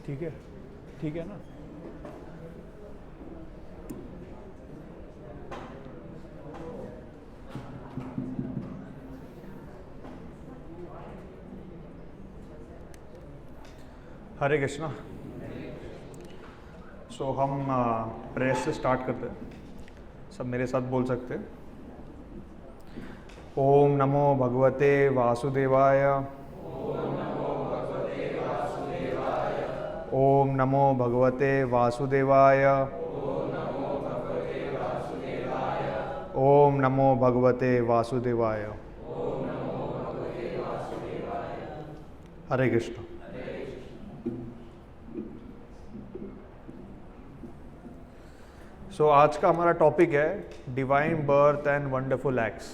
ठीक है, ठीक है ना। हरे कृष्णा। सो हम प्रेस से स्टार्ट करते हैं। सब मेरे साथ बोल सकते हैं। ओम नमो भगवते वासुदेवाय। ओम नमो भगवते वासुदेवाय। ओम नमो भगवते वासुदेवाय। हरे कृष्ण। सो आज का हमारा टॉपिक है divine birth and wonderful acts.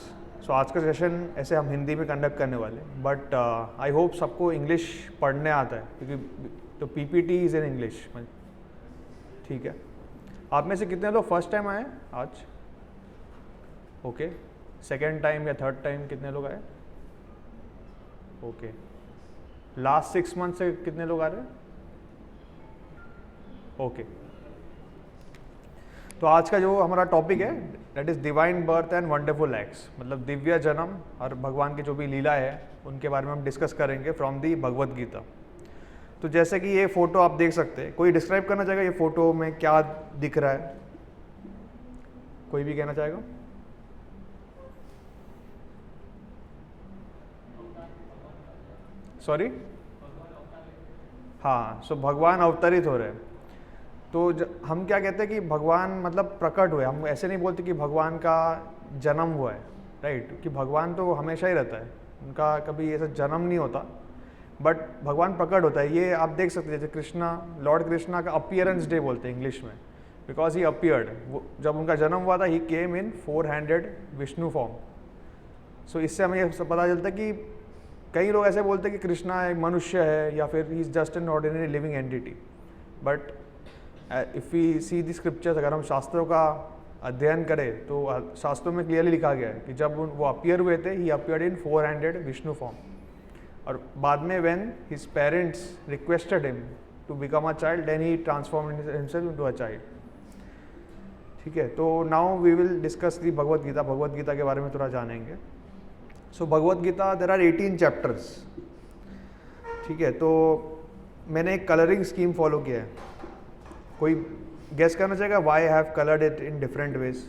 So आज का सेशन ऐसे हम हिंदी में कंडक्ट करने वाले, बट आई होप सबको इंग्लिश पढ़ने आता है, क्योंकि तो पीपीटी इज़ इन इंग्लिश। ठीक है। आप में से कितने लोग फर्स्ट टाइम आए आज? ओके। सेकेंड टाइम या थर्ड टाइम कितने लोग आए? ओके। लास्ट 6 मंथ से कितने लोग आ रहे हैं? ओके। तो आज का जो हमारा टॉपिक है that is divine birth and wonderful acts, मतलब दिव्य जन्म और भगवान की जो भी लीला है उनके बारे में हम डिस्कस करेंगे फ्रॉम दी भगवत गीता। तो जैसे कि ये फ़ोटो आप देख सकते हैं, कोई डिस्क्राइब करना चाहेगा ये फ़ोटो में क्या दिख रहा है? कोई भी कहना चाहेगा? सॉरी? हाँ, सो भगवान अवतरित हो रहे हैं। तो हम क्या कहते हैं कि भगवान मतलब प्रकट हुए। हम ऐसे नहीं बोलते कि भगवान का जन्म हुआ है, राइट? कि भगवान तो हमेशा ही रहता है, उनका कभी ऐसा जन्म नहीं होता, बट भगवान प्रकट होता है। ये आप देख सकते हैं, जैसे कृष्णा, लॉर्ड कृष्णा का अपीयरेंस डे बोलते हैं इंग्लिश में, बिकॉज ही अपीयर्ड। जब उनका जन्म हुआ था, ही केम इन 400 विष्णु फॉर्म। सो इससे हमें ये पता चलता है कि कई लोग ऐसे बोलते हैं कि कृष्णा एक मनुष्य है या फिर he is just an ordinary living entity, but if we see the scriptures, अगर हम शास्त्रों का अध्ययन करें तो शास्त्रों में क्लियरली लिखा गया है कि जब वो अपीयर हुए थे, he appeared in 400 Vishnu form, और बाद में when his parents requested him to become a child, then he transformed himself into a child. ठीक है। तो now we will discuss the Bhagavad Gita. Bhagavad Gita के बारे में थोड़ा जानेंगे। So Bhagavad Gita there are 18 chapters. ठीक है। तो मैंने एक कलरिंग स्कीम फॉलो किया है। कोई गेस करना चाहेगा why I have coloured it in different ways?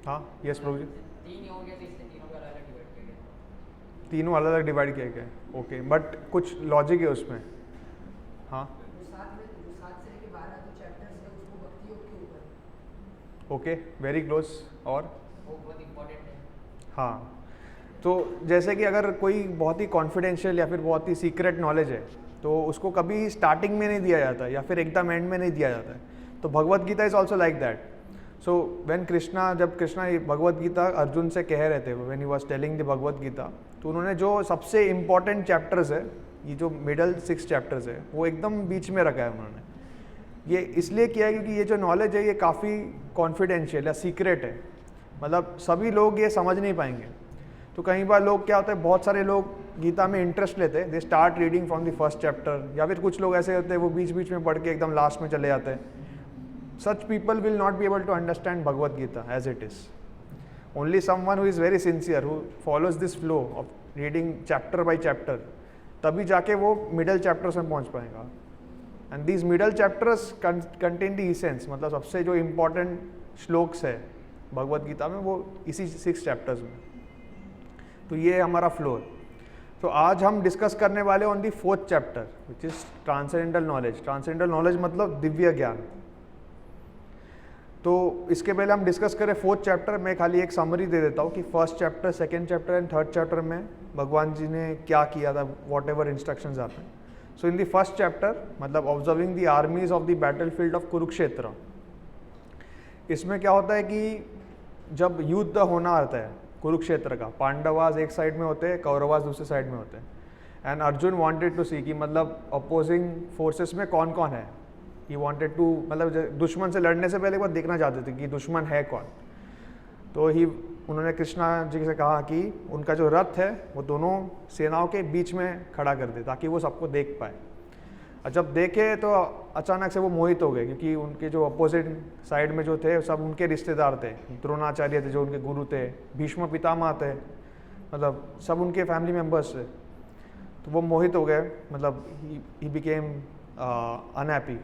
हाँ, यस प्रभु जी। तीनों अलग अलग डिवाइड किया गया है। ओके, बट कुछ लॉजिक है उसमें। हाँ, ओके, वेरी क्लोज। और हाँ, तो जैसे कि अगर कोई बहुत ही कॉन्फिडेंशियल या फिर बहुत ही सीक्रेट नॉलेज है तो उसको कभी स्टार्टिंग में नहीं दिया जाता या फिर एकदम एंड में नहीं दिया जाता है। तो Bhagavad Gita is also like that. So when Krishna, जब कृष्णा ये भगवत गीता अर्जुन से कह रहे थे, when he was telling the भगवत गीता, तो उन्होंने जो सबसे इम्पॉर्टेंट चैप्टर्स है, ये जो मिडल 6 चैप्टर्स है, वो एकदम बीच में रखा है उन्होंने। ये इसलिए किया है क्योंकि ये जो नॉलेज है ये काफ़ी कॉन्फिडेंशियल या सीक्रेट है, मतलब सभी लोग ये समझ नहीं पाएंगे। तो कई बार लोग क्या होता है, बहुत सारे लोग गीता में इंटरेस्ट लेते हैं, they start reading from the first chapter, या फिर कुछ लोग ऐसे होते हैं वो बीच बीच में पढ़ के एकदम लास्ट में चले जाते हैं। Such people will not be able to understand Bhagavad Gita as it is. Only someone who is very sincere, who follows this flow of reading chapter by chapter, तभी जाके वो मिडल चैप्टर्स में पहुँच पाएगा। And these middle chapters contain the essence, मतलब सबसे जो important shlokas है भगवत गीता में वो इसी 6 चैप्टर्स में। तो ये हमारा फ्लो है। तो आज हम डिस्कस करने वाले on the 4th chapter which is transcendental knowledge. Transcendental knowledge मतलब दिव्य ज्ञान। तो इसके पहले हम डिस्कस करें 4th चैप्टर, मैं खाली एक समरी दे देता हूँ कि 1st chapter, 2nd chapter and 3rd chapter में भगवान जी ने क्या किया था, वॉट एवर इंस्ट्रक्शंस आते हैं। सो इन द 1st चैप्टर, मतलब observing the armies of the battle field of Kurukshetra, इसमें क्या होता है कि जब युद्ध होना आता है कुरुक्षेत्र का, पांडवास एक साइड में होते हैं, कौरवास दूसरे साइड में होते हैं, एंड अर्जुन वांटेड टू सी कि मतलब अपोजिंग फोर्सेस में कौन कौन है। ही वांटेड टू, मतलब दुश्मन से लड़ने से पहले एक बार देखना चाहते थे कि दुश्मन है कौन। तो ही उन्होंने कृष्णा जी से कहा कि उनका जो रथ है वो दोनों सेनाओं के बीच में खड़ा कर दे ताकि वो सबको देख पाए। और जब देखे तो अचानक से वो मोहित हो गए, क्योंकि उनके जो अपोजिट साइड में जो थे सब उनके रिश्तेदार थे। द्रोणाचार्य थे जो उनके गुरु थे, भीष्म पितामह थे, मतलब सब उनके फैमिली मेम्बर्स थे। तो वो मोहित हो गए, मतलब ही बिकेम अनहैप्पी।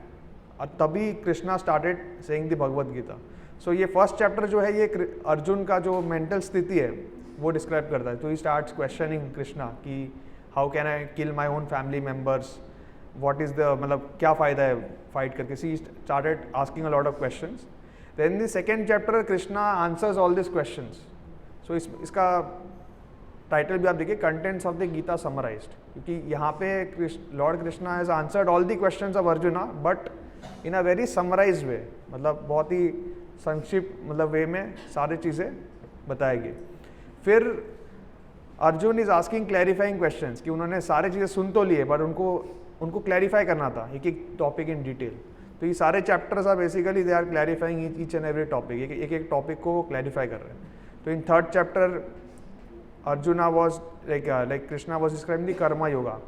और तभी Krishna started saying the Bhagavad Gita. So ये फर्स्ट चैप्टर जो है ये अर्जुन का जो मेंटल स्थिति है वो डिस्क्राइब करता है। तो ही स्टार्ट्स क्वेश्चनिंग कृष्णा कि how can I kill my own family members, what is the, मतलब क्या फ़ायदा है फाइट करके। She started asking a lot of questions. Then the second chapter Krishna answers all this questions. So इसका title भी आप देखिए, contents of the Gita summarised, क्योंकि यहाँ पे lord Krishna has answered all the questions of Arjuna but in a very summarised way, मतलब बहुत ही संक्षिप्त मतलब वे में सारी चीज़ें बताएगी। फिर Arjun is asking clarifying questions कि उन्होंने सारी चीज़ें सुन तो लिए पर उनको क्लैरिफाई करना था एक एक टॉपिक इन डिटेल। तो ये सारे chapters are basically they are clarifying each and every topic, एक टॉपिक को क्लैरिफाई कर रहे हैं। तो in third chapter Arjuna was like Krishna was describing the karma yoga.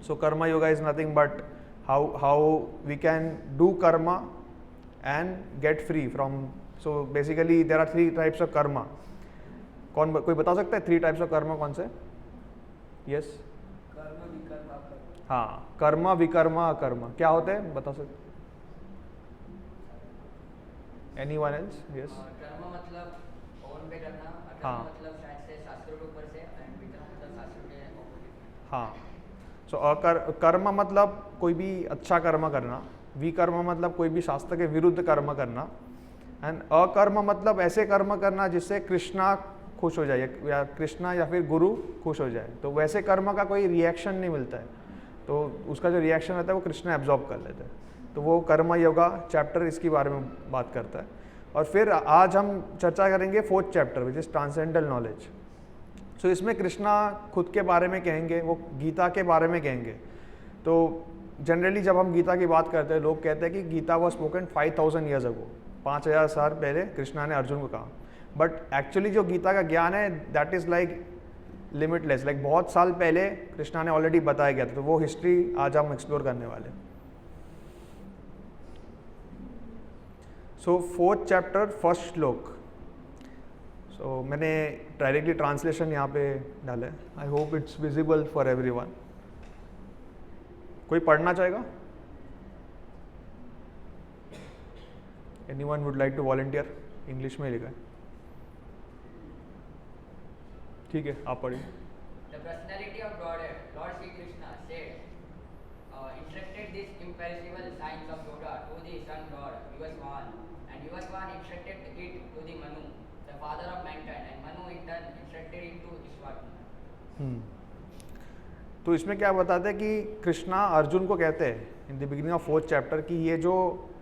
So karma yoga is nothing but how we can do karma and get free from, so basically there are 3 types of karma. कोई बता सकता है 3 types of karma कौन से? Yes, कर्म विकर्म अकर्म। हाँ, कर्म विकर्म अकर्म क्या होते हैं बता सकते? Anyone else? Yes. कर्म मतलब ओन पे करना, अकर्म हाँ। मतलब शायद से शास्त्रों के ऊपर से, एंड विकर्म मतलब शास्त्रों के ऑपोजिट। हाँ, सो कर्म मतलब कोई भी अच्छा कर्म करना, विकर्म मतलब कोई भी शास्त्र के विरुद्ध कर्म करना, एंड अकर्म मतलब ऐसे कर्म करना जिससे कृष्णा खुश हो जाए या कृष्णा या फिर गुरु खुश हो जाए। तो वैसे कर्म का कोई रिएक्शन नहीं मिलता है, तो उसका जो रिएक्शन रहता है वो कृष्णा एब्जॉर्ब कर लेते हैं। तो वो कर्म योगा चैप्टर इसके बारे में बात करता है। और फिर आज हम चर्चा करेंगे 4th chapter which is transcendental knowledge. So इसमें कृष्णा खुद के बारे में कहेंगे, वो गीता के बारे में कहेंगे। तो जनरली जब हम गीता की बात करते हैं लोग कहते हैं कि Gita was spoken 5000 years ago, 5000 साल पहले कृष्णा ने अर्जुन को कहा। बट एक्चुअली जो गीता का ज्ञान है that is like limitless, like बहुत साल पहले कृष्णा ने ऑलरेडी बताया गया था। तो वो हिस्ट्री आज हम एक्सप्लोर करने वाले। सो 4th चैप्टर फर्स्ट श्लोक। सो मैंने डायरेक्टली ट्रांसलेशन यहाँ पे डाला है, I hope it's visible for everyone. कोई पढ़ना चाहेगा? Anyone would like to volunteer? English में लिखा है, ठीक है आप पढ़िए। The personality of Godhead, Lord Shri Krishna said, instructed this imperishable science of Yoga to the sun god Vivasvan, and Vivasvan instructed it to the Manu, the father of mankind, and Manu in turn instructed it to Ishwar. तो इसमें क्या बताते हैं कि कृष्णा अर्जुन को कहते हैं in the beginning of 4th chapter कि ये जो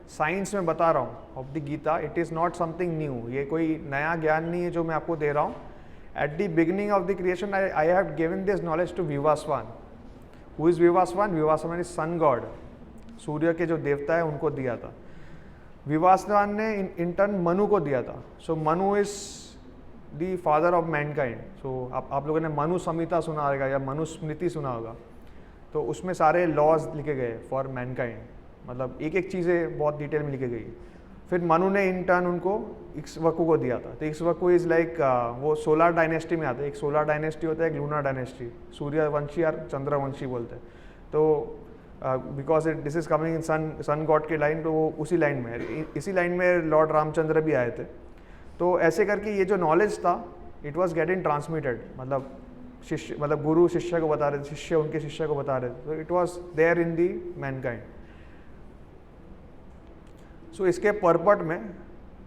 साइंस में बता रहा हूँ of the Gita, it is not something new, ये कोई नया ज्ञान नहीं है जो मैं आपको दे रहा हूँ। At the beginning of the creation I have given this knowledge to Vivasvan. Who is Vivasvan? Vivasvan is sun god, सूर्य के जो देवता है उनको दिया था। विवासवान ने इन टर्न मनु को दिया था। So Manu is the father of mankind. So आप लोगों ने मनु संहिता सुना होगा या मनु स्मृति सुना होगा, तो उसमें सारे लॉज लिखे गए फॉर मैनकाइंड, मतलब एक एक चीज़ें बहुत डिटेल में लिखी गई। फिर मनु ने इन टर्न उनको इक्ष्वाकु को दिया था। तो इक्ष्वाकु इज़ लाइक वो सोलर डायनेस्टी में आता है। एक सोलर डायनेस्टी होता है, एक लूनर डायनेस्टी, सूर्यवंशी और चंद्रवंशी बोलते हैं। तो because this is coming in sun god के लाइन, तो वो उसी लाइन में है। इसी लाइन में लॉर्ड रामचंद्र भी आए थे। तो ऐसे करके ये जो नॉलेज था इट वॉज गेटिंग ट्रांसमिटेड, मतलब शिष्य, मतलब गुरु शिष्य को बता रहे थे, शिष्य उनके शिष्य को बता रहे थे। तो it was there in the mankind. So इसके परपट में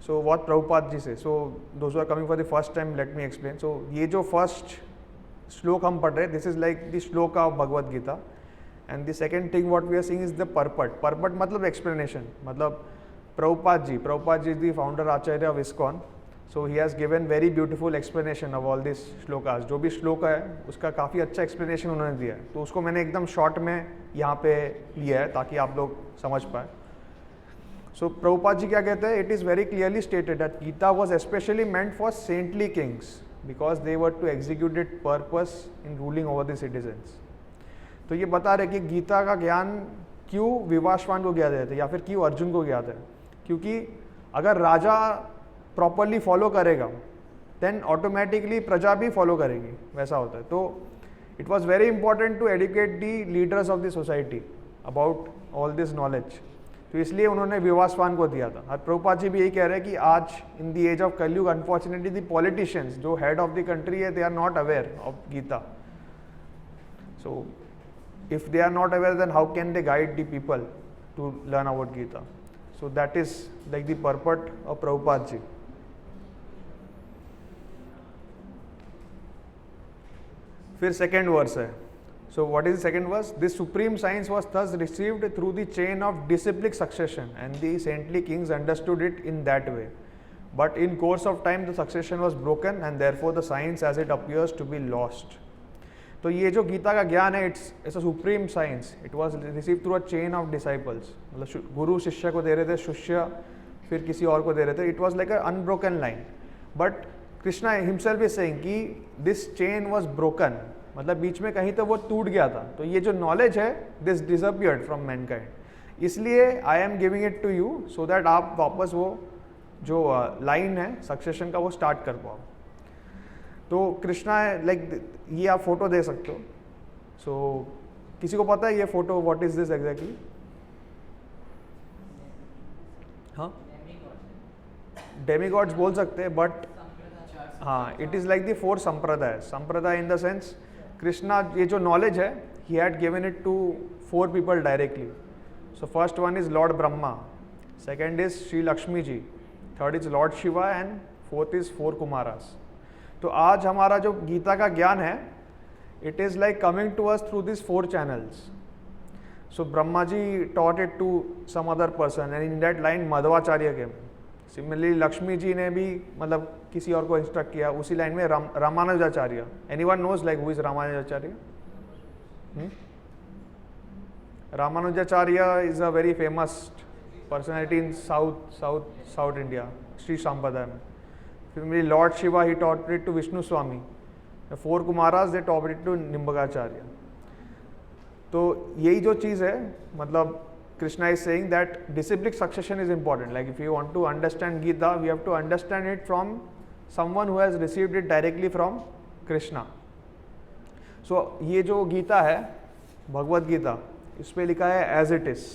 सो व्हाट प्रभुपाद जी से, so those are coming for the first time, let me explain. So ये जो फर्स्ट श्लोक हम पढ़ रहे हैं, this is like the shloka of Bhagavad Gita, and the second thing what we are seeing is the purport. Purport मतलब explanation, मतलब Prabhupada ji is the founder acharya of ISKCON. So he has given very beautiful explanation of all this shlokas. जो भी श्लोक है उसका काफ़ी अच्छा explanation उन्होंने दिया है। तो उसको मैंने एकदम शॉर्ट में यहाँ पे लिया है ताकि आप लोग समझ पाए। सो प्रभुपाद जी क्या कहते हैं, it is very clearly stated that Gita was specially meant for saintly kings because they were to execute it purpose in ruling over the citizens. तो ये बता रहे कि गीता का ज्ञान क्यों विवासवान को ज्ञात है या फिर क्यों अर्जुन को ज्ञात है, क्योंकि अगर राजा प्रॉपरली फॉलो करेगा देन ऑटोमेटिकली प्रजा भी फॉलो करेगी, वैसा होता है। तो it was very important to educate the leaders of the society about all this knowledge, तो इसलिए उन्होंने विवासवान को दिया था। और प्रभुपाद जी भी यही कह रहे हैं कि आज in the age of Kalyug unfortunately the politicians जो हेड ऑफ द कंट्री है, they are not aware of Gita. So if they are not aware, then how can they guide the people to learn about Gita? So that is like the purport of Prabhupada ji. फिर second verse है. So what is the second verse? This supreme science was thus received through the chain of disciplic succession, and the saintly kings understood it in that way. But in course of time the succession was broken, and therefore the science as it appears to be lost. तो ये जो गीता का ज्ञान है, it's a supreme science, it was receive through a chain of disciples, मतलब गुरु शिष्य को दे रहे थे, शिष्य फिर किसी और को दे रहे थे, it was like a unbroken line. But Krishna himself is saying कि दिस चेन वाज ब्रोकन, मतलब बीच में कहीं तो वो टूट गया था। तो ये जो नॉलेज है दिस डिसअपियर्ड फ्रॉम मैनकाइंड, इसलिए I am giving it to you so that आप वापस वो जो लाइन है सक्सेशन का वो स्टार्ट कर पाओ। तो कृष्णा लाइक ये आप फोटो दे सकते हो। सो किसी को पता है ये photo what is this exactly? हाँ, डेमीगॉड्स बोल सकते हैं, बट हाँ इट इज़ लाइक द 4 संप्रदाय। संप्रदाय इन द सेंस कृष्णा ये जो नॉलेज है ही had given it to 4 people directly. So first one is lord Brahma, second is Shri Lakshmi ji, third is lord Shiva and fourth is 4 Kumaras. तो आज हमारा जो गीता का ज्ञान है it is like coming to us through this 4 channels. So Brahma ji taught it to some other person and in that line Madhvacharya के। Similarly Lakshmi ji ने भी मतलब किसी और को इंस्ट्रक्ट किया, उसी लाइन में Ramanujacharya. Anyone knows like who is Ramanujacharya? Ramanujacharya is a very famous personality in South India, Shri Sampradaya में। Similarly, Lord Shiva he taught it to Vishnu Swami. The 4 Kumaras they taught it to Nimbagacharya. तो यही जो चीज़ है, मतलब Krishna is saying that disciplic succession is important. Like if you want to understand Gita we have to understand it from someone who has received it directly from Krishna. So ये जो गीता है भगवद गीता, इस पर लिखा है एज इट इज़।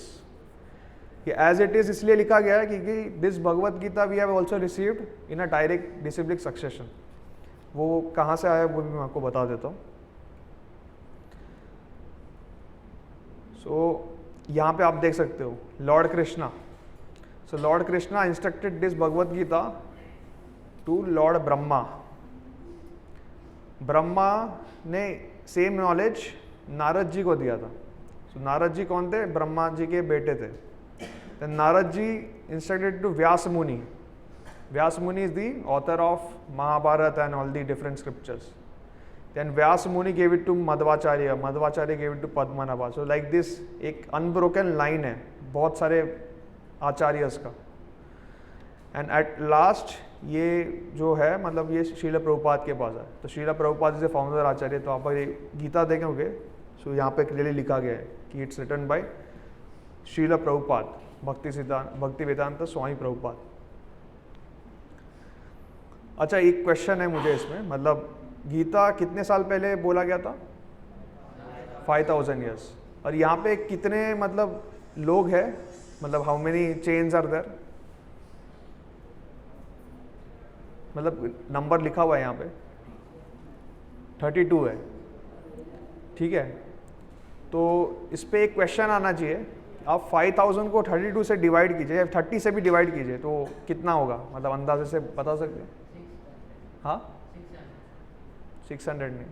कि एज इट इज़ इसलिए लिखा गया है क्योंकि this Bhagavad Gita we have also received in a direct disciplic succession. वो कहाँ से आया वो भी मैं आपको बता देता हूँ। सो यहाँ पे आप देख सकते हो lord Krishna. So lord Krishna instructed this Bhagavad Gita to lord Brahma. Brahma ने सेम नॉलेज नारद जी को दिया था। सो नारद जी कौन थे? ब्रह्मा जी के बेटे थे। Then Narad ji instructed to Vyas Muni. Vyas Muni is the author of Mahabharata and all the different scriptures. Then Vyas Muni gave it to Madhvacharya. Madhvacharya gave it to Padmanabha. So like this एक unbroken line है बहुत सारे आचार्यस का। And at last ये जो है मतलब ये श्रील प्रभुपाद के पास है। तो श्रील प्रभुपाद इज फाउंडर आचार्य। तो आप ये गीता देखेंगे सो यहाँ पे क्लियरली लिखा गया है कि it's written by Srila Prabhupada, Bhakti Vedanta स्वामी प्रभुपाद। अच्छा एक क्वेश्चन है मुझे इसमें, मतलब गीता कितने साल पहले बोला गया था? 5000 ईयर्स। और यहाँ पे कितने मतलब लोग हैं, मतलब how many chains are there? मतलब नंबर लिखा हुआ है यहाँ पे 32 है, ठीक है। तो इस पे एक क्वेश्चन आना चाहिए, आप 5000 को 32 से डिवाइड कीजिए या 30 से भी डिवाइड कीजिए तो कितना होगा, मतलब अंदाजे से बता सकते हैं? हाँ 600 नहीं,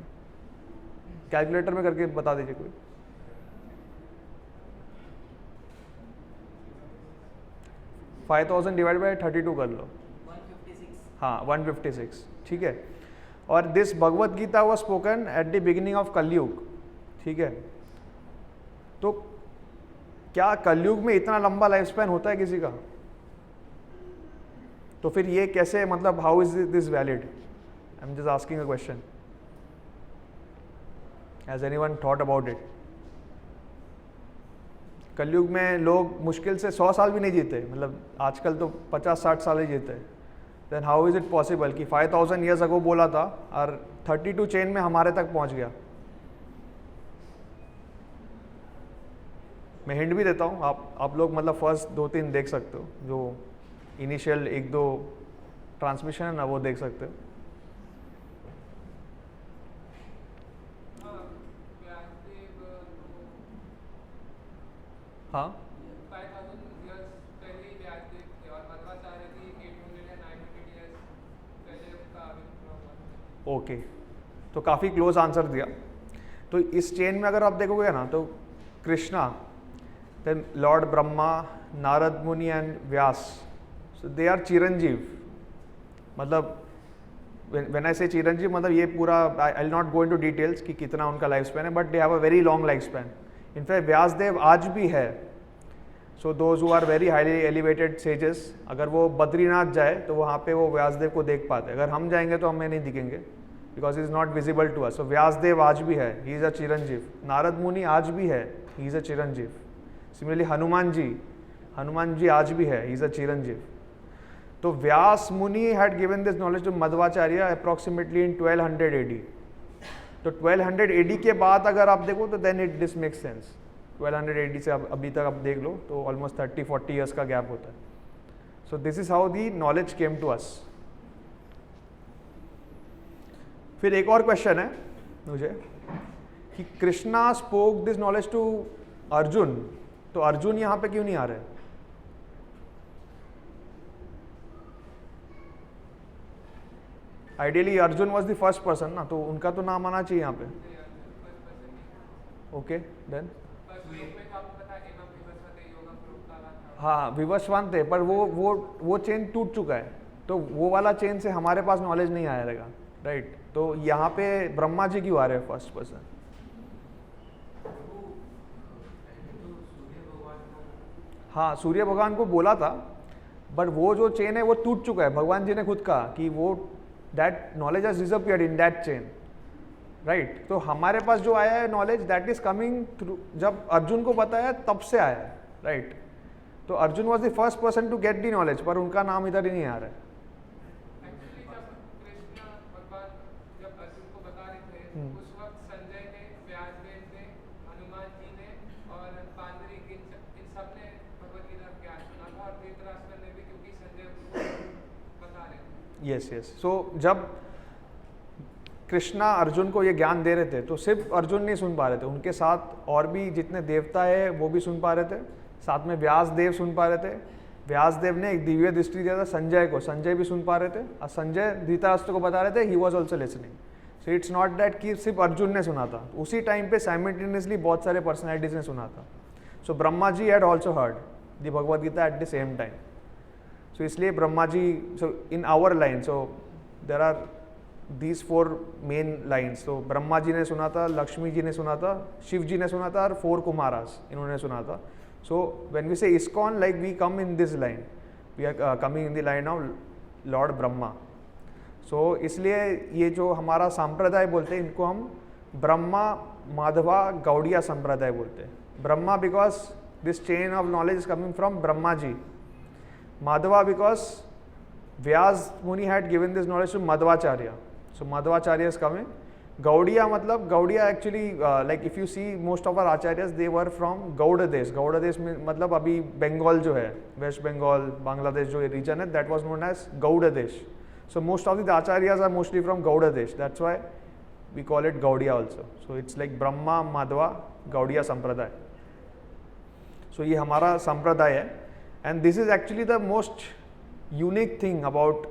कैलकुलेटर में करके बता दीजिए कोई। 5000 डिवाइड बाय 32 कर लो, 156। हाँ 156, ठीक है। और this Bhagavad Gita was spoken at the beginning of Kalyug, ठीक है। तो क्या कलयुग में इतना लंबा लाइफ स्पैन होता है किसी का? तो फिर ये कैसे, मतलब how is this valid? I am just asking a question. Has anyone thought about it? कलयुग में लोग मुश्किल से 100 साल भी नहीं जीते, मतलब आजकल तो 50-60 साल ही जीते. Then how is it possible कि 5000 ईयर्स अगो बोला था और 32 चेन में हमारे तक पहुंच गया? मैं हिंट भी देता हूँ, आप लोग मतलब फर्स्ट 2-3 देख सकते हो, जो इनिशियल 1-2 ट्रांसमिशन है ना, वो देख सकते हो. हाँ, 5000 years पहले ही व्यासदेव थे और मध्वाचार्य जी 800 या 900 years पहले उनका आविर्भाव हुआ. ओके, तो काफ़ी क्लोज आंसर दिया. तो इस चेन में अगर आप देखोगे ना, तो कृष्णा, देन लॉर्ड ब्रह्मा, नारद मुनि and Vyas, so they are चिरंजीव. मतलब व्हेन आई से चिरंजीव, मतलब ये पूरा, I will not go into details कि कितना उनका लाइफ स्पैन है, but they have a very long life span. In fact Vyasadev आज भी है. So those who are very highly elevated sages, अगर वो बद्रीनाथ जाए तो वहाँ पे वो व्यासदेव को देख पाते. अगर हम जाएंगे तो हमें नहीं दिखेंगे, because is not visible to us. So Vyasadeva आज भी है, ही इज़ अ चिरंजीव. नारद मुनि आज भी है, he is a chiranjeev. Similarly Hanuman ji आज भी है, ही इज़ अ चिरंजीव. तो Vyasa Muni had given this knowledge to Madhvacharya approximately in 1200 AD. तो 1200 AD के बाद अगर आप देखो तो then it this makes sense. 1200 AD से अभी तक आप देख लो तो ऑलमोस्ट 30-40 ईयर्स का गैप होता है. So this is how the knowledge came to us. फिर एक और क्वेश्चन है मुझे कि Krishna spoke this knowledge to Arjun, तो अर्जुन यहाँ पे क्यों नहीं आ रहे? Ideally Arjun was the first person ना, तो उनका तो नाम आना चाहिए यहाँ पे. ओके, देन हाँ, विवस्वान थे, पर वो चेन टूट चुका है, तो वो वाला चेन से हमारे पास नॉलेज नहीं आया रहेगा, राइट? तो यहाँ पे ब्रह्मा जी क्यों आ रहे हैं फर्स्ट पर्सन? हाँ, सूर्य भगवान को बोला था, बट वो जो चेन है वो टूट चुका है. भगवान जी ने खुद कहा कि वो that knowledge has disappeared in that chain, right? तो हमारे पास जो आया है knowledge, that is coming through, जब अर्जुन को बताया तब से आया है, राइट? तो Arjun was the first person to get the knowledge, पर उनका नाम इधर ही नहीं आ रहा है. एक्चुअली जब कृष्ण भगवान जब अर्जुन को बता रहे थे, उस वक्त संजय ने, व्यासदेव ने, हनुमान जी ने और पांडरिक इन सब ने भगवद गीता का ज्ञान सुना था, और धृतराष्ट्र ने भी, क्योंकि संजय उनको बता रहे थे. यस. सो जब कृष्णा अर्जुन को ये ज्ञान दे रहे थे तो सिर्फ अर्जुन नहीं सुन पा रहे थे, उनके साथ और भी जितने देवता है वो भी सुन पा रहे थे. साथ में व्यासदेव सुन पा रहे थे. व्यासदेव ने एक दिव्य दृष्टि दिया था संजय को, संजय भी सुन पा रहे थे, और संजय धृतराष्ट्र को बता रहे थे, he was also listening. So it's not that कि सिर्फ अर्जुन ने सुना था, उसी टाइम पे साइमल्टेनियसली बहुत सारे पर्सनैलिटीज ने सुना था. So Brahma ji had also heard the Bhagavad Gita at the same time. So इसलिए Brahma ji, so in our line, so there are these 4 main lines. तो ब्रह्मा जी ने सुना था, लक्ष्मी जी ने सुना था, शिव जी ने सुना था, और 4 कुमारास इन्होंने सुना था. So when we say ISKCON, like we come in this line, we are coming in the line of Lord Brahma. So इसलिए ये जो हमारा संप्रदाय बोलते हैं, इनको हम ब्रह्मा माधवा गौड़िया संप्रदाय बोलते हैं. Brahma because this chain of knowledge is coming from Brahma ji. Madhava because Vyas Muni had given this knowledge to Madhvacharya. So Madhvacharya is coming. Gaudiya मतलब Gaudiya actually like if you see most of our acharyas they were from Gauda Desh. Gauda Desh में मतलब अभी बंगाल जो है, waste Bengal, Bangladesh जो reason है, that was known as Gauda Desh. So most of the acharyas are mostly from Gauda Desh. That's why we call it Gaudiya also. So it's like Brahma, Madhva, Gaudiya संप्रदाय. So ये हमारा संप्रदाय है, and this is actually the most unique thing about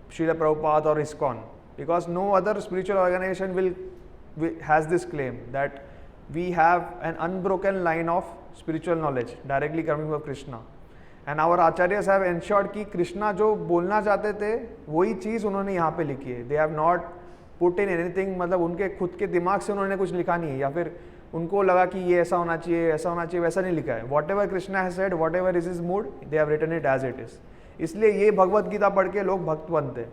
Srila Prabhupada or ISKCON. Because no other spiritual organization has this claim that we have an unbroken line of spiritual knowledge directly coming from Krishna. And our acharyas have ensured कि कृष्णा जो बोलना चाहते थे वही चीज़ उन्होंने यहाँ पे लिखी है. They have not put in anything, मतलब उनके खुद के दिमाग से उन्होंने कुछ लिखा नहीं है, या फिर उनको लगा कि ये ऐसा होना चाहिए, ऐसा होना चाहिए, वैसा नहीं लिखा है. Whatever Krishna has said, whatever is his mood, they have written it as it is. इसलिए ये भगवत गीता पढ़ के लोग भक्त बनते हैं।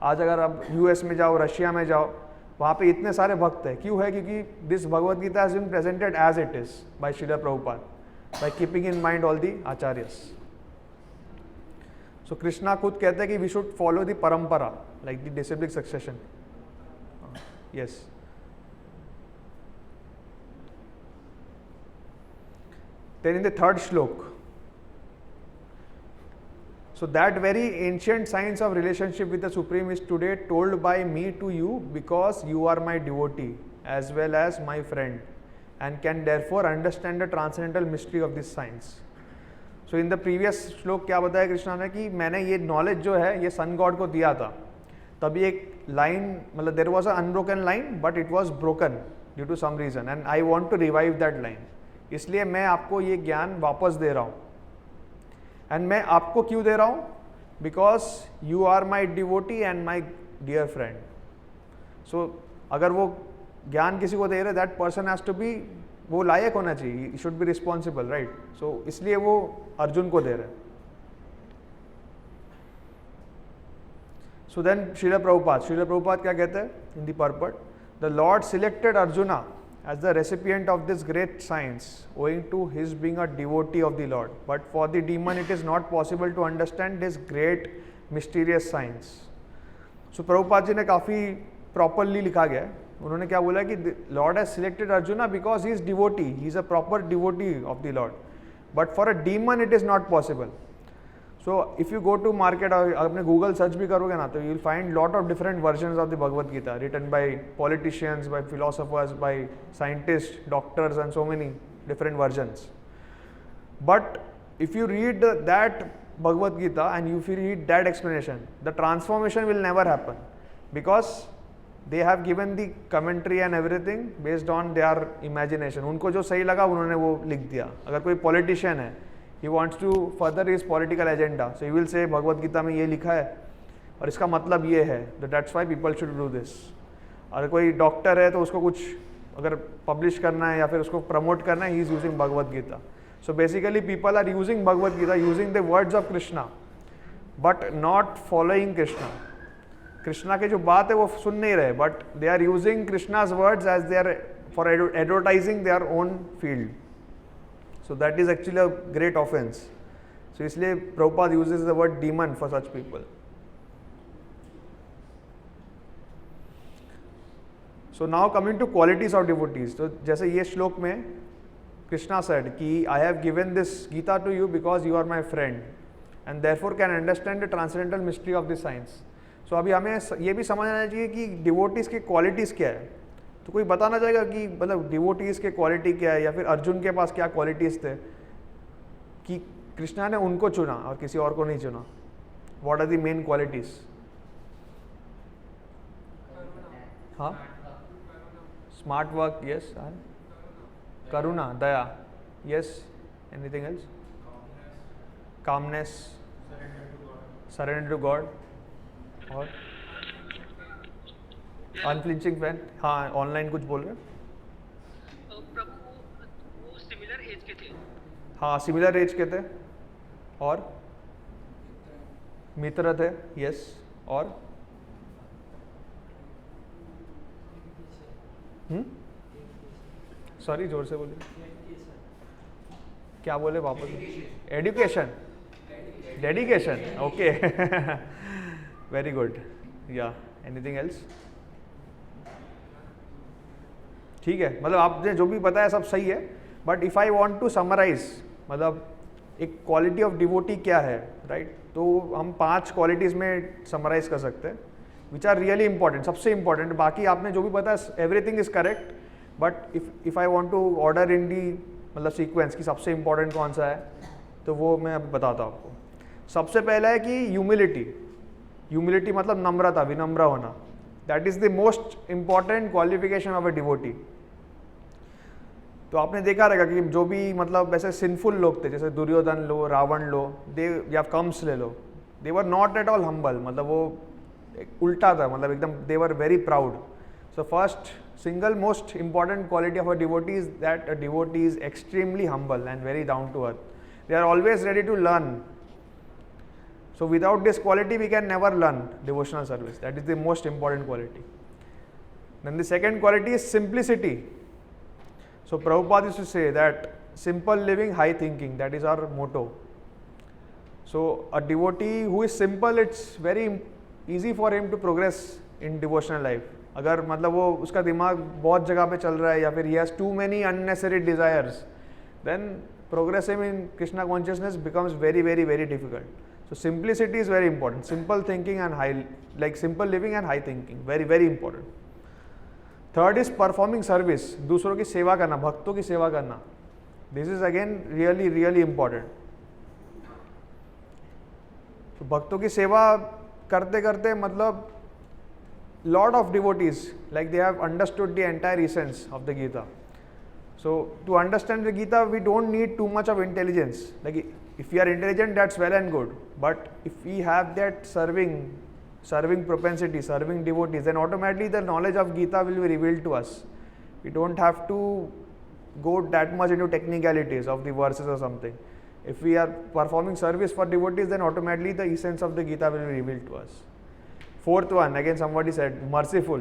आज अगर आप यूएस में जाओ, रशिया में जाओ, वहाँ पे इतने सारे भक्त हैं। क्यों है? क्योंकि this Bhagavad Gita has been presented as it is by Srila Prabhupada, by keeping in mind all the acharyas. So Krishna खुद कहते हैं कि we should follow the parampara, like the disciplic succession. Yes, then in the third shlok, so that very ancient science of relationship with the Supreme is today told by me to you because you are my devotee as well as my friend and can therefore understand the transcendental mystery of this science. So in the previous श्लोक क्या बताया कृष्णा ने कि मैंने ये knowledge जो है ये सन गॉड को दिया था, तभी एक लाइन, मतलब there was a unbroken line but it was broken due to some reason and I want to revive that line, इसलिए मैं आपको ये ज्ञान वापस दे रहा हूँ। एंड मैं आपको क्यों दे रहा हूँ? Because you are my devotee and my dear friend. So अगर वो ज्ञान किसी को दे रहे, that person has to be, वो लायक होना चाहिए, he should be responsible, right? So इसलिए वो अर्जुन को दे रहे हैं। सो देन श्रील प्रभुपाद क्या कहते हैं in the पर्पट? The Lord selected arjuna as the recipient of this great science owing to his being a devotee of the Lord, but for the demon it is not possible to understand this great mysterious science. So Prabhupada ji ने काफ़ी properly लिखा गया है। उन्होंने क्या बोला कि lord has selected Arjuna because he is devotee, he is a proper devotee of the lord, but for a demon it is not possible. So if you go to market, आपने गूगल सर्च भी करोगे ना, तो you will find lot of different versions of the Bhagavad Gita written by politicians, by philosophers, by scientist, doctors and so many different versions. But if you read that Bhagavad Gita and if you read that explanation, the transformation will never happen because they have given the commentary and everything based on their imagination. उनको जो सही लगा उन्होंने वो लिख दिया। अगर कोई पॉलिटिशियन है, he wants to further his political agenda, so he will say Bhagavad Gita में ये लिखा है और इसका मतलब ये है, that's why people should do this। अगर कोई डॉक्टर है तो उसको कुछ अगर पब्लिश करना है या फिर उसको प्रमोट करना है, he is using Bhagavad Gita. So basically people are using Bhagavad Gita, using the words of Krishna but not following Krishna। Krishna की जो बात है वो सुन नहीं रहे, but they are using Krishna's words as they are for advertising their own field। So that is actually a great offense। So इसलिए Prabhupada uses the word demon for such people। So now coming to qualities of devotees, तो जैसे ये श्लोक में Krishna said कि I have given this Gita to you because you are my friend and therefore can understand the transcendental mystery of this science। So अभी हमें ये भी समझना चाहिए कि devotees की qualities क्या है। तो कोई बताना चाहेगा कि मतलब डिवोटीज के क्वालिटी क्या है, या फिर अर्जुन के पास क्या क्वालिटीज थे कि कृष्णा ने उनको चुना और किसी और को नहीं चुना? What are the main qualities? हाँ, स्मार्ट वर्क, यस, करुणा, दया, yes, anything else? Calmness, surrender to God, और अनफ्लिंचिंग फैन। हाँ, ऑनलाइन कुछ बोल रहे हैं? प्रभु वो सिमिलर एज के थे। हाँ, सिमिलर एज के थे, और मित्र थे, यस, और सॉरी जोर से बोलिए, क्या बोले वापस? Education, dedication, okay, very good, या एनीथिंग एल्स? ठीक है, मतलब आपने जो भी बताया सब सही है, but if I want to summarise, मतलब एक क्वालिटी ऑफ डिवोटी क्या है, राइट? तो हम 5 क्वालिटीज़ में समराइज कर सकते हैं विच आर रियली इंपॉर्टेंट, सबसे इंपॉर्टेंट। बाकी आपने जो भी बताया everything is correct, but if I want to order in the मतलब सीक्वेंस की सबसे इंपॉर्टेंट कौन सा है, तो वो मैं अभी बताता हूँ आपको। सबसे पहला है कि ह्यूमिलिटी मतलब नम्रता, विनम्र होना। That is the most important qualification of a devotee. तो आपने देखा रहेगा कि जो भी मतलब ऐसे सिंफुल लोग थे, जैसे दुर्योधन लो, रावण लो, दे या कंस ले लो, they were not at all humble, मतलब वो उल्टा था, मतलब एकदम they were very proud. So first single most important quality of a devotee is that a devotee is extremely humble and very down to earth. They are always ready to learn. So without this quality, we can never learn devotional service. That is the most important quality. Then the second quality is simplicity. So Prabhupada used to say that simple living, high thinking, that is our motto. So a devotee who is simple, it's very easy for him to progress in devotional life. अगर मतलब वो उसका दिमाग बहुत जगह पे चल रहा है या फिर he has too many unnecessary desires, then progressing in Krishna consciousness becomes very, very, very difficult. So simplicity is very important. Simple thinking and high, like simple living and high thinking, very, very important. Third is performing service. दूसरों की सेवा करना, भक्तों की सेवा करना. This is again really, really important. तो भक्तों की सेवा करते करते मतलब lot of devotees, like they have understood the entire essence of the Gita. So to understand the Gita, we don't need too much of intelligence. Like if we are intelligent, that's well and good. But if we have that serving propensity, serving devotees, then automatically the knowledge of Gita will be revealed to us. We don't have to go that much into technicalities of the verses or something. If we are performing service for devotees, then automatically the essence of the Gita will be revealed to us. Fourth one, again somebody said, merciful,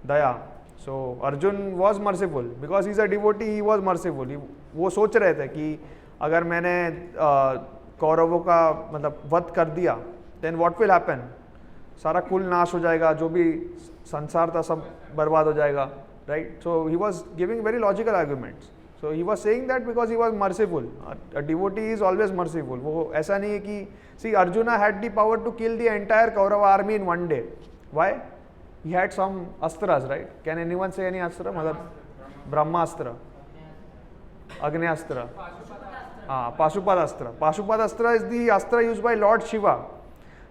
daya. So Arjun was merciful because he's a devotee. He was merciful. वो सोच रहे थे कि अगर मैंने कौरवों का मतलब वध कर दिया, then what will happen? सारा कुल नाश हो जाएगा, जो भी संसार था सब बर्बाद हो जाएगा, right? So he was giving very logical arguments. So he was saying that because he was merciful. A devotee is always merciful. वो ऐसा नहीं है कि see Arjuna had the power to kill the entire Kaurava army in one day. Why? He had some astras, right? Can anyone say any astra? मतलब ब्रह्मास्त्र, अग्नेस्त्र, Pashupatastra. Pashupatastra is the astra used by Lord Shiva.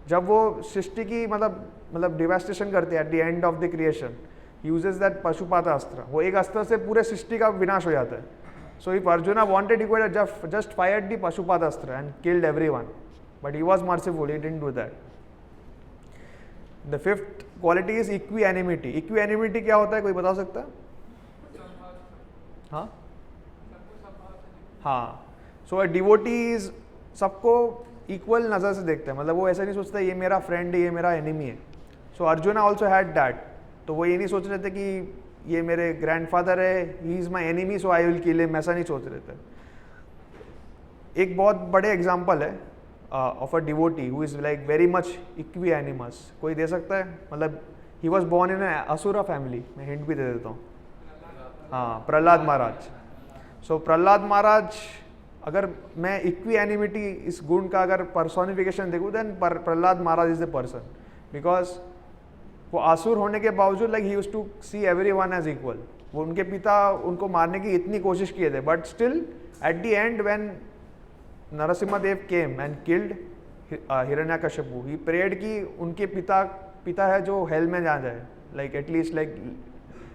जब वो सृष्टि की मतलब devastation करते हैं at the end of the creation, he uses that पाशुपता अस्त्र. वो एक अस्त्र से पूरे सृष्टि का विनाश हो जाता है. So if Arjuna wanted, he could have just fired the पाशुपता अस्त्र and killed everyone. But he was merciful, he didn't do that. The fifth quality is equanimity. Equanimity क्या होता है, कोई बता सकता है? हाँ हाँ. So a devotee is सबको इक्वल नज़र से देखता है. मतलब वो ऐसा नहीं सोचता ये मेरा फ्रेंड है, ये मेरा एनिमी है. So Arjuna also had that. तो वो ये नहीं सोच रहे थे कि ये मेरे ग्रैंडफादर है, he is my enemy so I will kill him, ऐसा नहीं सोच रहे थे. एक बहुत बड़े एग्जाम्पल है of a devotee who is like very much equanimous. कोई दे सकता है? मतलब he was born in asura family. मैं हिंट भी दे देता हूँ. हाँ, प्रहलाद महाराज. सो प्रहलाद महाराज, अगर मैं इक्विएनिमिटी इस गुण का अगर पर्सोनिफिकेशन देखूँ, then Prahlad Maharaj is the person. Because वो आसुर होने के बावजूद like he used to see everyone as equal. वो उनके पिता उनको मारने की इतनी कोशिश किए थे, but still at the end when Narasimhadeva came and killed Hiranyakashipu, he prayed कि उनके पिता है जो हेल में जा जाए, like at least like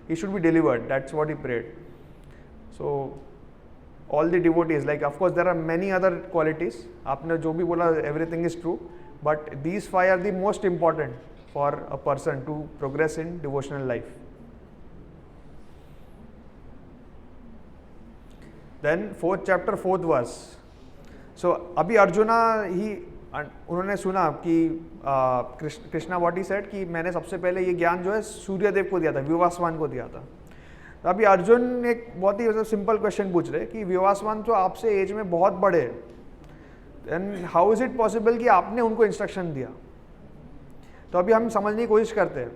he should be delivered. That's what he prayed. So all the devotees, like of course there are many other qualities. आपने जो भी बोला everything is true, but these five are the most important for a person to progress in devotional life. Then fourth chapter, fourth verse. So अभी अर्जुना ही उन्होंने सुना कि Krishna what he said कि मैंने सबसे पहले ये ज्ञान जो है सूर्यदेव को दिया था, विवासवान को दिया था. तो अभी अर्जुन एक बहुत ही सिंपल क्वेश्चन पूछ रहे कि विवासवान तो आपसे एज में बहुत बड़े, then how is it possible कि आपने उनको इंस्ट्रक्शन दिया? तो अभी हम समझने की कोशिश करते हैं.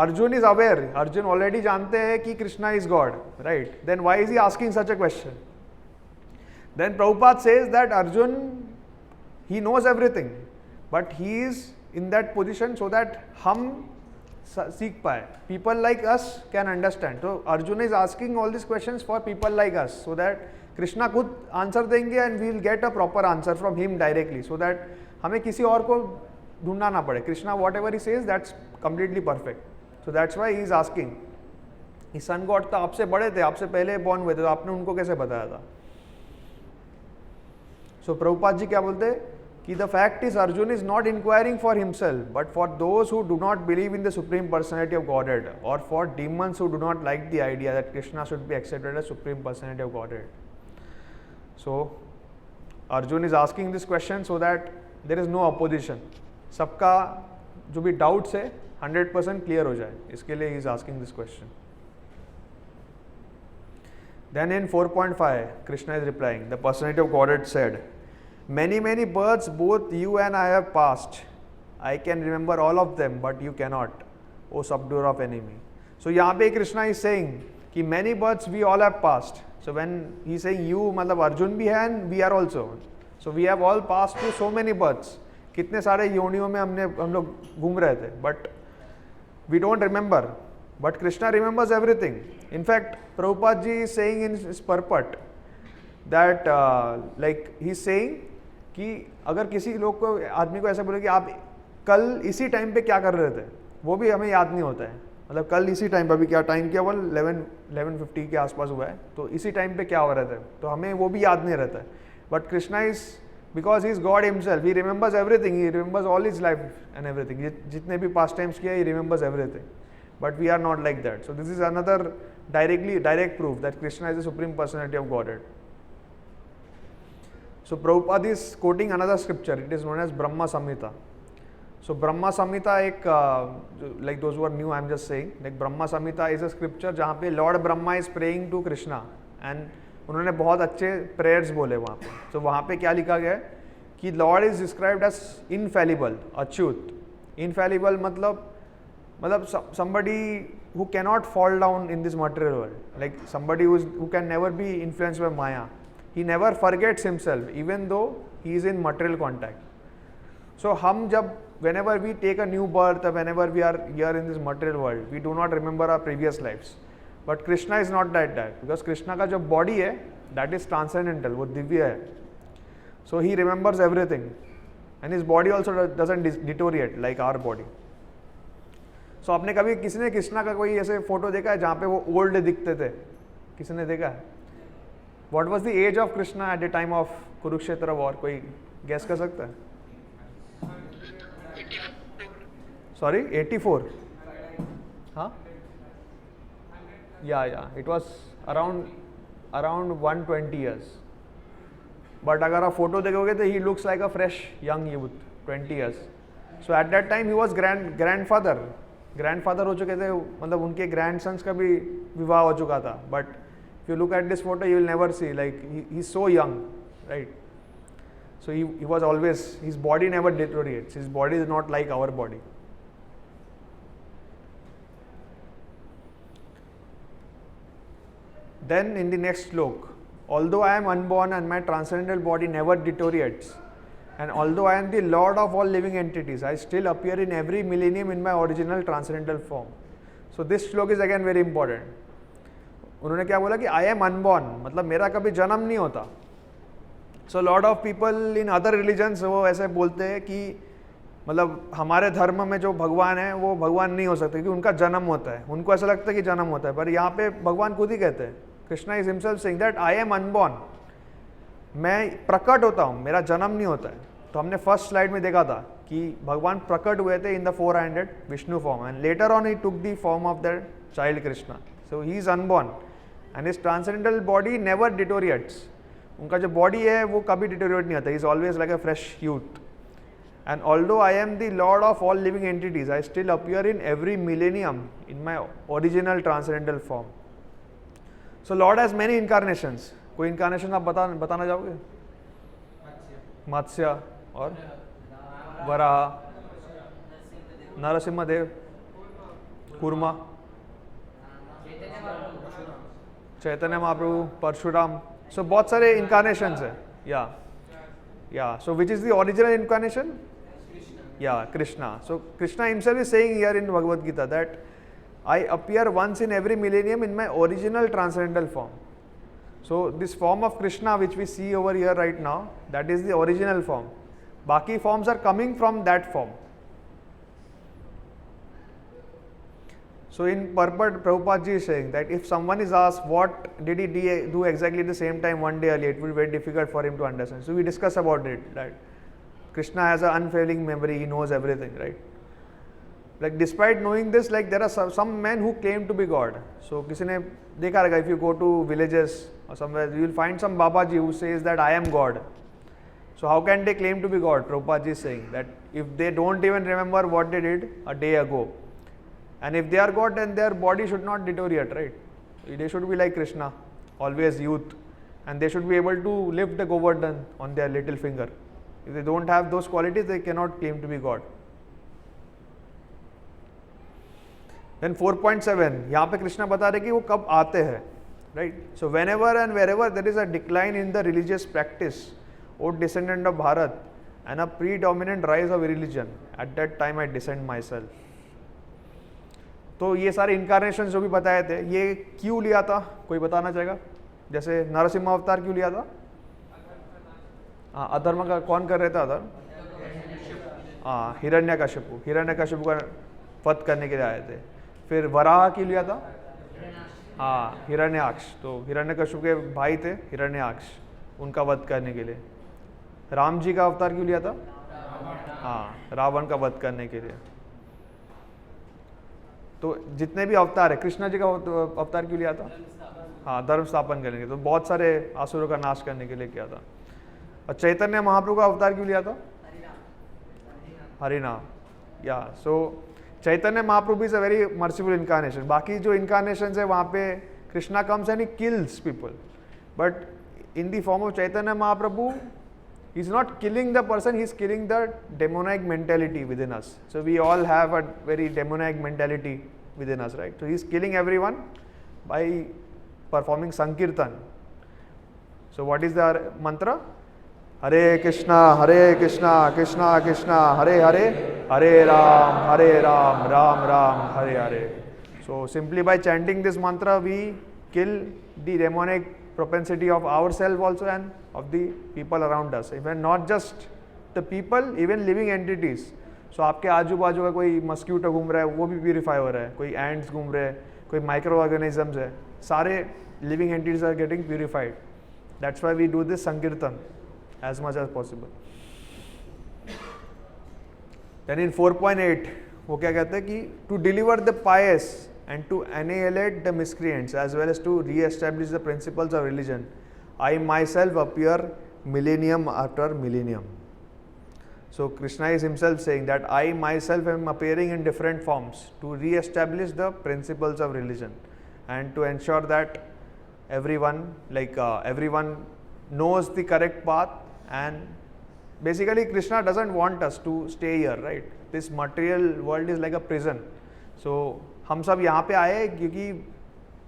Arjun is aware, Arjun already जानते हैं कि Krishna is God, right? Then why is he asking such a question? Then Prabhupada says that Arjun he knows everything, but he is in that position so that हम सीख पाए. People like us can understand. तो Arjun is asking all this questions for people like us, so that Krishna खुद answer देंगे and we will get a proper answer from him directly, so that हमें किसी और को ढूंढना ना पड़े. Krishna whatever he says that's completely perfect. So that's why he is asking. He sun god तो आपसे बड़े थे, आपसे पहले बॉर्न हुए थे, तो आपने उनको कैसे बताया था? सो प्रभुपाद जी क्या बोलते कि the fact is Arjun is not inquiring for himself but for those who do not believe in the supreme personality of Godhead, और for demons who do not like the idea that Krishna should be accepted as supreme personality of Godhead. So Arjun is asking this question so that there is no opposition, सबका जो भी doubts है 100% clear हो जाए, इसके लिए ही is asking this question. Then in 4.5, Krishna is replying, the personality of Godhead said, many, many births both you and I have passed. I can remember all of them, but you cannot, O subduer of enemy. So यहाँ पे Krishna is saying कि many births we all have passed. So when he is saying you, मतलब अर्जुन भी है and we are also. So we have all passed through so many births. कितने सारे योनियों में हम लोग घूम रहे थे, but we don't remember. But Krishna remembers everything. In fact, Prabhupada ji is saying in his purport that like he is saying कि अगर किसी लोग को आदमी को ऐसा बोले कि आप कल इसी टाइम पे क्या कर रहे थे, वो भी हमें याद नहीं होता है. मतलब कल इसी टाइम पर, अभी क्या टाइम किया, वो 11:50 के आसपास हुआ है, तो इसी टाइम पे क्या हो रहे थे, तो हमें वो भी याद नहीं रहता है. But Krishna is, because he is God himself, he remembers everything, he remembers all his life and everything. जितने भी पास्ट टाइम्स किया, he remembers everything. But we are not like that. So this is another direct proof that Krishna is the supreme personality of Godhead. So Prabhupada is quoting another scripture. It is known as Brahma Samhita. So Brahma Samhita एक like those who are new, I am just saying, like Brahma Samhita is a scripture जहाँ पे Lord Brahma is praying to Krishna and उन्होंने बहुत अच्छे prayers बोले वहाँ पे. So वहाँ पे क्या लिखा गया है कि Lord is described as infallible, Achyut. Infallible मतलब somebody who cannot fall down in this material world, like somebody who can never be influenced by Maya. He never forgets himself even though he is in material contact. So हम जब whenever we take a new birth or whenever we are here in this material world, we do not remember our previous lives. But Krishna is not like that, because Krishna का जो body है that is transcendental, वो दिव्य है. So he remembers everything and his body also doesn't deteriorate like our body. So आपने कभी किसी ने कृष्णा का कोई ऐसे फोटो देखा है जहाँ पे वो ओल्ड दिखते थे? किसी ने देखा है? What was the age of Krishna at the time of Kurukshetra war? कोई गैस कर सकता है? Sorry, 84. हाँ? Yeah, it was around 120 years. But अगर आप फोटो देखोगे तो he looks like a fresh young youth, 20 years. So at that time he was grandfather हो चुके थे, मतलब उनके ग्रैंडसन्स का भी विवाह हो चुका था. But if you look at this photo you will never see like he is so young, right. So he was always, his body never deteriorates, his body is not like our body. Then in the next shloka, although I am unborn and my transcendental body never deteriorates, and although I am the Lord of all living entities, I still appear in every millennium in my original transcendental form. So this श्लोक is again very important. उन्होंने क्या बोला कि I am unborn, मतलब मेरा कभी जन्म नहीं होता. So lot of people in other religions वो ऐसे बोलते हैं कि मतलब हमारे धर्म में जो भगवान है वो भगवान नहीं हो सकते क्योंकि उनका जन्म होता है. उनको ऐसा लगता है कि जन्म होता है, पर यहाँ पे भगवान खुद ही कहते हैं, Krishna is himself saying that I am unborn, मैं प्रकट होता हूँ, मेरा जन्म नहीं होता है. तो हमने फर्स्ट स्लाइड में देखा था कि भगवान प्रकट हुए थे in the 400 Vishnu form and later on he took the form of the child Krishna. So he is unborn and his transcendental body never डिटोरिएट्स. उनका जो बॉडी है वो कभी डिटोरिएट नहीं होता. He is always like a fresh youth. And although I am the Lord of all living entities, I still appear in every millennium in my original transcendental form. So Lord has many incarnations. कोई incarnation आप बताना चाहोगे? मत्स्य और वराह, नरसिम्हा देव, कूर्मा, चैतन्य महाप्रभु, परशुराम. सो बहुत सारे incarnations है. Yeah so which is the original incarnation? Yeah Krishna. So Krishna himself is saying here in Bhagavad Gita that I appear once in every millennium in my original transcendental form. So this form of Krishna which we see over here right now, that is the original form. Baki forms are coming from that form. So in purport, Prabhupada ji is saying that if someone is asked what did he do exactly at the same time one day earlier, it will be very difficult for him to understand. So we discuss about it, that Krishna has an unfailing memory, he knows everything, right? Like despite knowing this, like there are some men who claim to be God. So किसी ने देखा रहेगा, if you go to villages or somewhere, you will find some Babaji who says that I am God. So how can they claim to be God? Prabhupada is saying that if they don't even remember what they did a day ago, and if they are God, then their body should not deteriorate, right? They should be like Krishna, always youth, and they should be able to lift the Govardhan on their little finger. If they don't have those qualities, they cannot claim to be God. Then 4.7, यहाँ पे कृष्णा बता रहे कि वो कब आते हैं, right? So whenever and wherever there is a decline in the religious practice, O descendant of Bharat, and a predominant rise of religion, at that time I descend myself. तो ये सारे इनकारनेशन जो भी बताए थे, ये क्यों लिया था, कोई बताना चाहेगा? जैसे नरसिम्हा अवतार क्यों लिया था? हाँ, अधर्म का कौन कर रहे थे अधर्म? हाँ, हिरण्यकशिपु का वध करने के लिए आए थे. फिर वराह क्यों लिया था? हाँ, हिरण्याक्ष. तो हिरण्यकशिपु के भाई थे हिरण्याक्ष, उनका वध करने के लिए. राम जी का अवतार क्यों लिया था? हाँ, रावण का वध करने के लिए. तो जितने भी अवतार है, कृष्णा जी का अवतार क्यों लिया था? हाँ, धर्म स्थापन करने के लिए. तो बहुत सारे असुरों का नाश करने के लिए किया था. और चैतन्य महाप्रभु का अवतार क्यों लिया था? Harinam. Yeah so Chaitanya Mahaprabhu is a very merciful incarnation. बाकी जो इनकारनेशन है वहाँ पे Krishna comes and he kills people, but in the form of Chaitanya Mahaprabhu he is not killing the person, he is killing the demonic mentality within us. So we all have a very demonic mentality within us, right? So he is killing everyone by performing sankirtan. So what is the mantra? Hare Krishna, Krishna Krishna, Hare Hare, Hare Ram, Ram Ram, Hare Hare. So simply by chanting this mantra, we kill the demonic propensity of ourselves also and of the people around us. Even not just the people, even living entities. So आपके आजू बाजू का कोई mosquito घूम रहा है, वो भी प्यूरीफाई हो रहा है. कोई एंड्स घूम रहे हैं, कोई माइक्रो ऑर्गेनिजम्स है, सारे living entities are getting purified. That's why we do this sankirtan as much as possible. Then in 4.8 वो क्या कहते हैं कि to deliver the pious and to annihilate the miscreants as well as to re-establish the principles of religion, I myself appear millennium after millennium. So Krishna is himself saying that I myself am appearing in different forms to re-establish the principles of religion and to ensure that everyone knows the correct path. And basically Krishna doesn't want us to stay here, right? This material world is like a prison. So हम सब यहाँ पे आए क्योंकि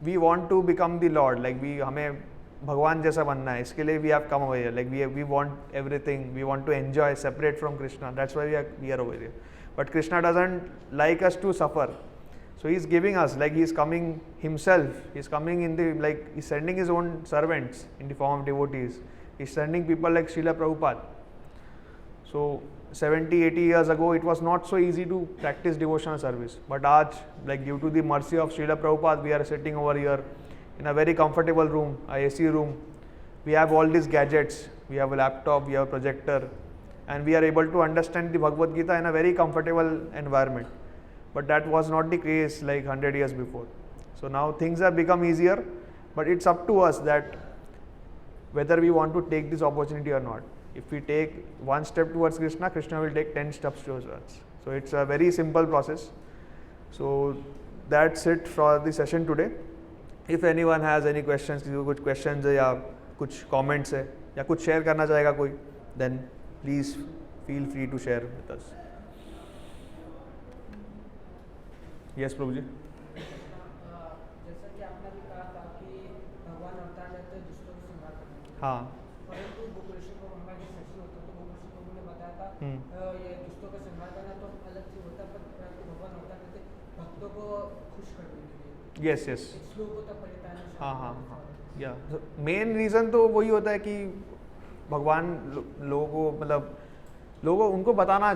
we want to become the Lord, like हमें भगवान जैसा बनना है. इसके लिए we have come over here, like we want everything, we want to enjoy separate from Krishna. That's why we are over here. But Krishna doesn't like us to suffer. So he is giving us, like he is coming himself. He is coming in the, like he is sending his own servants in the form of devotees. He is sending people like Srila Prabhupada. So 70-80 years ago, it was not so easy to practice devotional service. But aaj, like due to the mercy of Srila Prabhupada, we are sitting over here in a very comfortable room, a AC room. We have all these gadgets. We have a laptop, we have a projector, and we are able to understand the Bhagavad Gita in a very comfortable environment. But that was not the case like 100 years before. So now things have become easier, but it's up to us that whether we want to take this opportunity or not. If we take one step towards Krishna, Krishna will take 10 steps towards us. So it's a very simple process. So that's it for the session today. If anyone has any questions, कुछ questions है या कुछ comments है या कुछ share करना चाहेगा कोई, then please feel free to share with us. Yes, प्रभु जी. जैसा कि आपने भी कहा था कि भगवान अवतार लेते हैं दुष्टों को संहार करने के लिए. हाँ. परंतु गोकुलेश्वर को हमारा जो सेशन होता है तो गोकुलेश्वर प्रभु ने बताया था ये दुष्टों का संहार करना तो अलग चीज होता है, पर भगवान अवतार लेते भक्तों को खुश करने के लिए. Yes, yes. श्लोक होता परितान. हाँ हाँ हाँ. या मेन रीज़न तो वही होता है कि भगवान लोगों को मतलब लोगों उनको बताना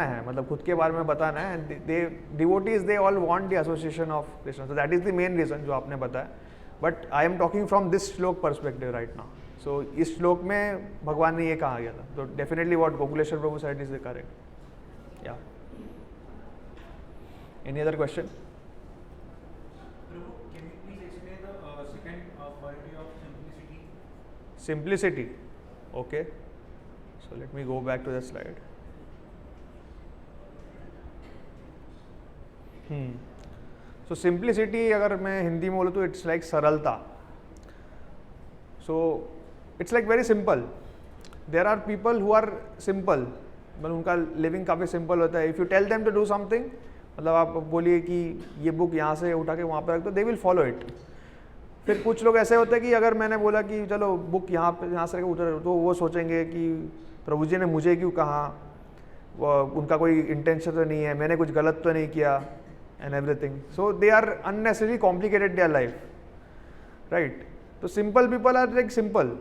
है, मतलब खुद के बारे में बताना है. They devotees they all want the association of Krishna. So that is the main reason जो आपने बताया. But I am talking from this shloka perspective right now. So इस श्लोक में भगवान ने ये कहा गया था. तो definitely what Gokuleshwar Prabhu said is the correct. Yeah any other question? Simplicity. Okay. So let me go back to the slide. So simplicity अगर मैं हिंदी में बोलूँ तो it's like सरलता. So it's like very simple. There are people who are simple, मतलब उनका living काफ़ी simple होता है. If you tell them to do something, मतलब आप बोलिए कि ये बुक यहाँ से उठा के वहाँ पर रख दो, दे विल फॉलो इट. फिर कुछ लोग ऐसे होते हैं कि अगर मैंने बोला कि चलो बुक यहाँ से उठा, तो वो सोचेंगे कि प्रभु जी ने मुझे क्यों कहा, उनका कोई इंटेंशन तो नहीं है, मैंने कुछ गलत तो नहीं किया, and everything. So they are unnecessary complicated their life, right. तो simple people are like simple,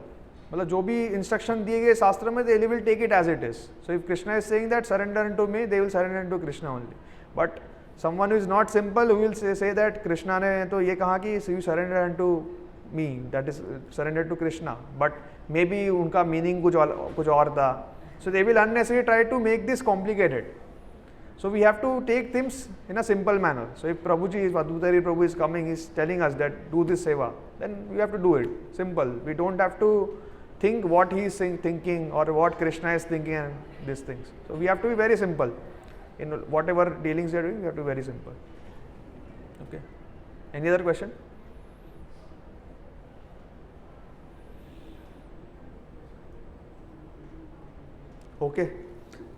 मतलब जो भी इंस्ट्रक्शन दिए गए शास्त्र में, they will take it as it is. So if Krishna is saying that surrender into me, they will surrender into Krishna only. But someone who is not simple, who will say that Krishna ने तो ये कहा कि you surrender unto me, that is surrender to Krishna, but maybe उनका meaning कुछ और था. So they will unnecessarily try to make this complicated. So we have to take things in a simple manner. So if Prabhuji, Advaitari Prabhu is coming, is telling us that do this seva, then we have to do it. Simple. We don't have to think what he is thinking or what Krishna is thinking and these things. So we have to be very simple. In whatever dealings you are doing, you have to be very simple. Okay. Any other question? Okay.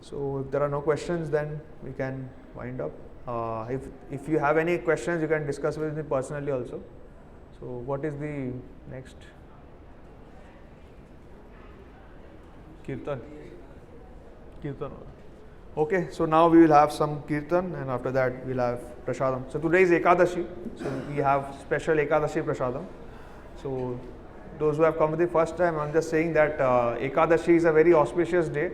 So if there are no questions, then we can wind up. If you have any questions, you can discuss with me personally also. So what is the next? Kirtan. Kirtan. Okay, so now we will have some kirtan, and after that we will have prasadam. So today is Ekadashi, so we have special Ekadashi prasadam. So those who have come for the first time, I'm just saying that Ekadashi is a very auspicious day.